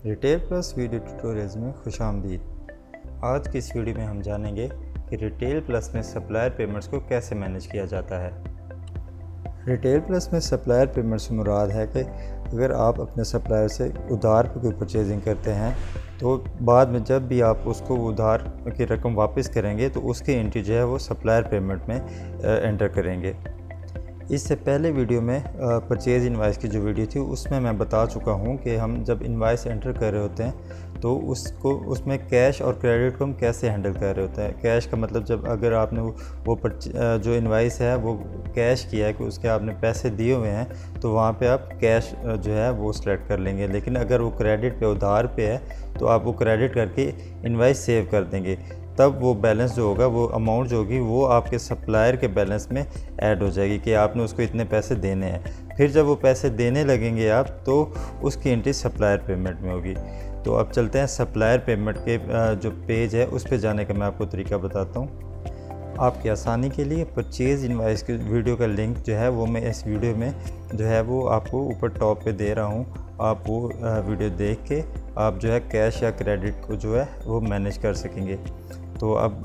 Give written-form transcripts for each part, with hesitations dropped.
Retail plus video tutorials में खुशामदीद। आज की इस वीडियो में हम जानेंगे कि रिटेल प्लस में सप्लायर पेमेंट्स को कैसे मैनेज किया जाता है। रिटेल प्लस में सप्लायर पेमेंट्स से मुराद है कि अगर आप अपने सप्लायर से उधार पर कोई परचेजिंग करते हैं तो बाद में जब भी आप उसको उधार की रकम वापस करेंगे तो उसकी एंट्री जो है वो सप्लायर पेमेंट में एंटर करेंगे। इससे पहले वीडियो में परचेज़ इनवाइस की जो वीडियो थी उसमें मैं बता चुका हूं कि हम जब इनवाइस एंटर कर रहे होते हैं तो उसमें कैश और क्रेडिट को हम कैसे हैंडल कर रहे होते हैं। कैश का मतलब जब अगर आपने वो जो इनवाइस है वो कैश किया है कि उसके आपने पैसे दिए हुए हैं तो वहाँ पे आप कैश जो है वो सिलेक्ट कर लेंगे। लेकिन अगर वो क्रेडिट पे उधार पे है तो आप वो क्रेडिट करके इनवाइस सेव कर देंगे, तब वो बैलेंस जो होगा, वो अमाउंट जो होगी वो आपके सप्लायर के बैलेंस में ऐड हो जाएगी कि आपने उसको इतने पैसे देने हैं। फिर जब वो पैसे देने लगेंगे आप तो उसकी एंट्री सप्लायर पेमेंट में होगी। तो अब चलते हैं सप्लायर पेमेंट के जो पेज है उस पर जाने का मैं आपको तरीका बताता हूँ। आपकी आसानी के लिए परचेज़ इनवाइस की वीडियो का लिंक जो है वो मैं इस वीडियो में जो है वो आपको ऊपर टॉप पे दे रहा हूँ। आप वो वीडियो देख के आप जो है कैश या क्रेडिट को जो है वो मैनेज कर सकेंगे। तो अब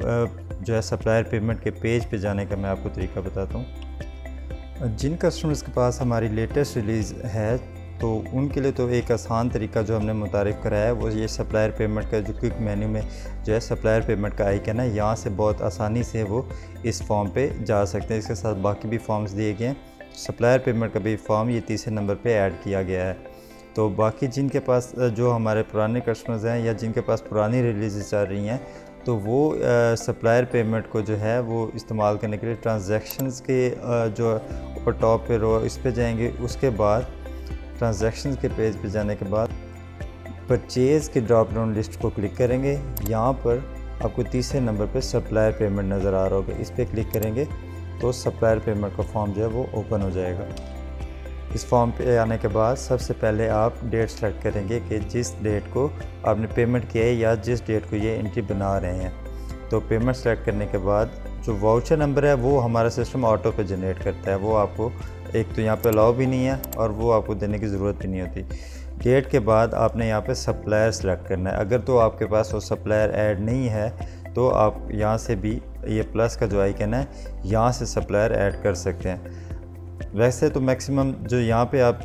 जो है सप्लायर पेमेंट के पेज पे जाने का मैं आपको तरीका बताता हूँ। जिन कस्टमर्स के पास हमारी लेटेस्ट रिलीज़ है तो उनके लिए तो एक आसान तरीका जो हमने मुतारिफ़ कराया है वो ये सप्लायर पेमेंट का जो क्विक मेन्यू में जो है सप्लायर पेमेंट का आइकन है, यहाँ से बहुत आसानी से वो इस फॉर्म पे जा सकते हैं। इसके साथ बाकी भी फॉर्म्स दिए गए हैं। सप्लायर पेमेंट का भी फॉर्म ये तीसरे नंबर पे ऐड किया गया है। तो बाकी जिनके पास जो हमारे पुराने कस्टमर्स हैं या जिनके पास पुरानी रिलीज़ चल रही हैं तो वो सप्लायर पेमेंट को जो है वो इस्तेमाल करने के लिए ट्रांजैक्शंस के जो ऊपर टॉप पे रो इस पे जाएंगे। उसके बाद ट्रांजैक्शंस के पेज पे जाने के बाद परचेज़ की ड्रॉप डाउन लिस्ट को क्लिक करेंगे। यहाँ पर आपको तीसरे नंबर पे सप्लायर पेमेंट नज़र आ रहा होगा, इस पर क्लिक करेंगे तो सप्लायर पेमेंट का फॉर्म जो है वो ओपन हो जाएगा। इस फॉर्म पे आने के बाद सबसे पहले आप डेट सेलेक्ट करेंगे कि जिस डेट को आपने पेमेंट किया है या जिस डेट को ये एंट्री बना रहे हैं। तो पेमेंट सेलेक्ट करने के बाद जो वाउचर नंबर है वो हमारा सिस्टम ऑटो पे जनरेट करता है। वो आपको एक तो यहाँ पे अलाउ भी नहीं है और वो आपको देने की ज़रूरत भी नहीं होती। डेट के बाद आपने यहाँ पे सप्लायर सेलेक्ट करना है। अगर तो आपके पास वो सप्लायर ऐड नहीं है तो आप यहाँ से भी ये प्लस का जो आइकन है यहाँ से सप्लायर ऐड कर सकते हैं। वैसे तो मैक्सिमम जो यहाँ पे आप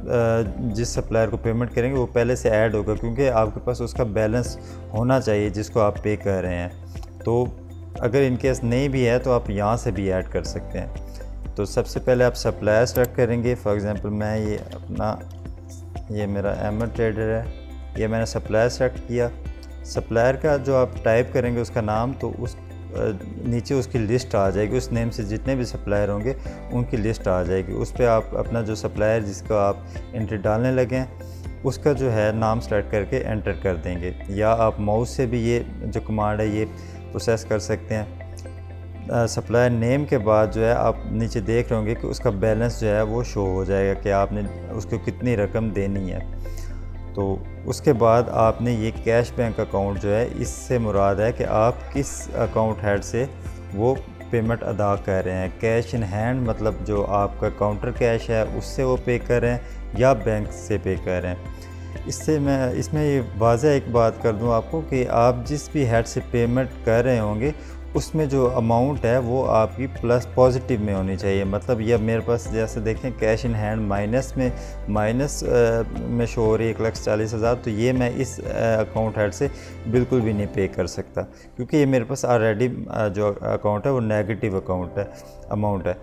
जिस सप्लायर को पेमेंट करेंगे वो पहले से ऐड होगा, क्योंकि आपके पास उसका बैलेंस होना चाहिए जिसको आप पे कर रहे हैं। तो अगर इनकेस नहीं भी है तो आप यहाँ से भी ऐड कर सकते हैं। तो सबसे पहले आप सप्लायर सेलेक्ट करेंगे। फॉर एग्ज़ाम्पल मैं ये मेरा अहमद ट्रेडर है, ये मैंने सप्लायर सेलेक्ट किया। सप्लायर का जो आप टाइप करेंगे उसका नाम, तो उस नीचे उसकी लिस्ट आ जाएगी। उस नेम से जितने भी सप्लायर होंगे उनकी लिस्ट आ जाएगी। उस पर आप अपना जो सप्लायर जिसका आप एंट्री डालने लगें उसका जो है नाम सेलेक्ट करके एंटर कर देंगे, या आप माउस से भी ये जो कमांड है ये प्रोसेस कर सकते हैं। सप्लायर नेम के बाद जो है आप नीचे देख रहे होंगे कि उसका बैलेंस जो है वो शो हो जाएगा कि आपने उसको कितनी रकम देनी है। तो उसके बाद आपने ये कैश बैंक अकाउंट जो है, इससे मुराद है कि आप किस अकाउंट हेड से वो पेमेंट अदा कर रहे हैं। कैश इन हैंड मतलब जो आपका काउंटर कैश है उससे वो पे कर रहे हैं या बैंक से पे कर रहे हैं। इसमें ये वाज़ह एक बात कर दूं आपको कि आप जिस भी हेड से पेमेंट कर रहे होंगे उसमें जो अमाउंट है वो आपकी प्लस पॉजिटिव में होनी चाहिए। मतलब ये मेरे पास जैसे देखें कैश इन हैंड माइनस में शो हो रही है 1,40,000, तो ये मैं इस अकाउंट हेड से बिल्कुल भी नहीं पे कर सकता, क्योंकि ये मेरे पास ऑलरेडी जो अकाउंट है वो नेगेटिव अमाउंट है।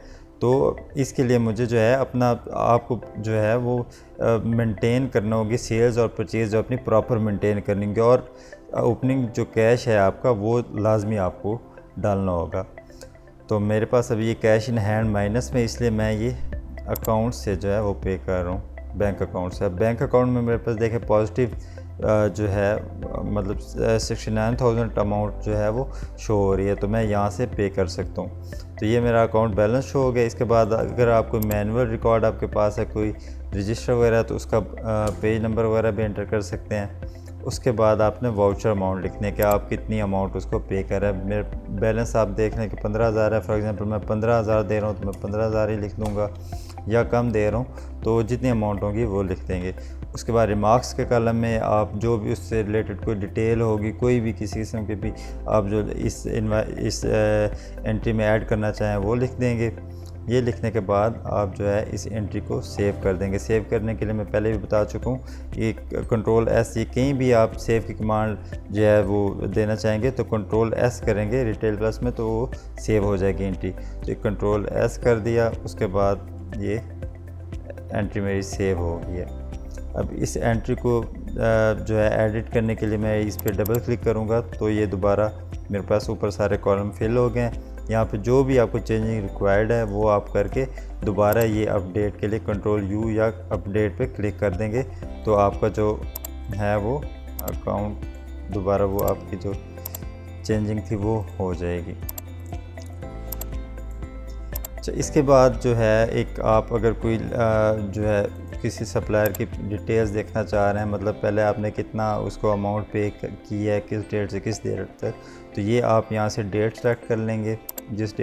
तो इसके लिए मुझे जो है अपना आपको जो है वो मेंटेन करना होगी, सेल्स और परचेज़ जो अपनी प्रॉपर मेंटेन करनी होगी, और ओपनिंग जो कैश है आपका वो लाजमी आपको डालना होगा। तो मेरे पास अभी ये कैश इन हैंड माइनस में, इसलिए मैं ये अकाउंट से जो है वो पे कर रहा हूँ, बैंक अकाउंट से। बैंक अकाउंट में मेरे पास देखें पॉजिटिव जो है मतलब 69,000 अमाउंट जो है वो शो हो रही है, तो मैं यहाँ से पे कर सकता हूँ। तो ये मेरा अकाउंट बैलेंस शो हो गया। इसके बाद अगर आप कोई मैनुअल रिकॉर्ड आपके पास है, कोई रजिस्टर वगैरह, तो उसका पेज नंबर वगैरह भी एंटर कर सकते हैं। उसके बाद आपने वाउचर अमाउंट लिखने है कि आप कितनी अमाउंट उसको पे कर रहे हैं। मेरे बैलेंस आप देख लें कि 15,000 है। फॉर एग्जांपल मैं 15,000 दे रहा हूँ तो मैं 15,000 ही लिख दूँगा, या कम दे रहा हूँ तो जितनी अमाउंट होगी वो लिख देंगे। उसके बाद रिमार्क्स के कॉलम में आप जो भी उससे रिलेटेड कोई डिटेल होगी, कोई भी किसी किस्म के भी आप जो इस एंट्री में ऐड करना चाहें वो लिख देंगे। ये लिखने के बाद आप जो है इस एंट्री को सेव कर देंगे। सेव करने के लिए मैं पहले भी बता चुका हूँ, ये Ctrl+S, ये कहीं भी आप सेव की कमांड जो है वो देना चाहेंगे तो Ctrl+S करेंगे रिटेल प्लस में, तो वो सेव हो जाएगी एंट्री। तो Ctrl+S कर दिया, उसके बाद ये एंट्री मेरी सेव हो गई है। अब इस एंट्री को जो है एडिट करने के लिए मैं इस पर डबल क्लिक करूँगा तो ये दोबारा मेरे पास ऊपर सारे कॉलम फिल हो गए हैं। यहाँ पे जो भी आपको चेंजिंग रिक्वायर्ड है वो आप करके दोबारा ये अपडेट के लिए Ctrl+U या अपडेट पे क्लिक कर देंगे तो आपका जो है वो अकाउंट दोबारा वो आपकी जो चेंजिंग थी वो हो जाएगी। अच्छा, इसके बाद जो है एक आप अगर कोई जो है किसी सप्लायर की डिटेल्स देखना चाह रहे हैं, मतलब पहले आपने कितना उसको अमाउंट पे किया है, किस डेट से किस डेट तक, तो ये आप यहाँ से डेट सेलेक्ट कर लेंगे, जिस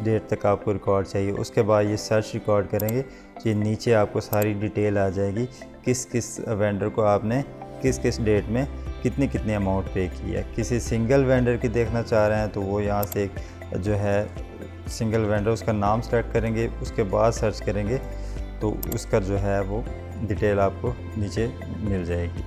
डेट तक आपको रिकॉर्ड चाहिए। उसके बाद ये सर्च रिकॉर्ड करेंगे, ये नीचे आपको सारी डिटेल आ जाएगी किस किस वेंडर को आपने किस किस डेट में कितनी कितनी अमाउंट पे किया है। किसी सिंगल वेंडर की देखना चाह रहे हैं तो वो यहाँ से एक जो है सिंगल वेंडर उसका नाम सेलेक्ट करेंगे, उसके बाद सर्च करेंगे तो उसका जो है वो डिटेल आपको नीचे मिल जाएगी।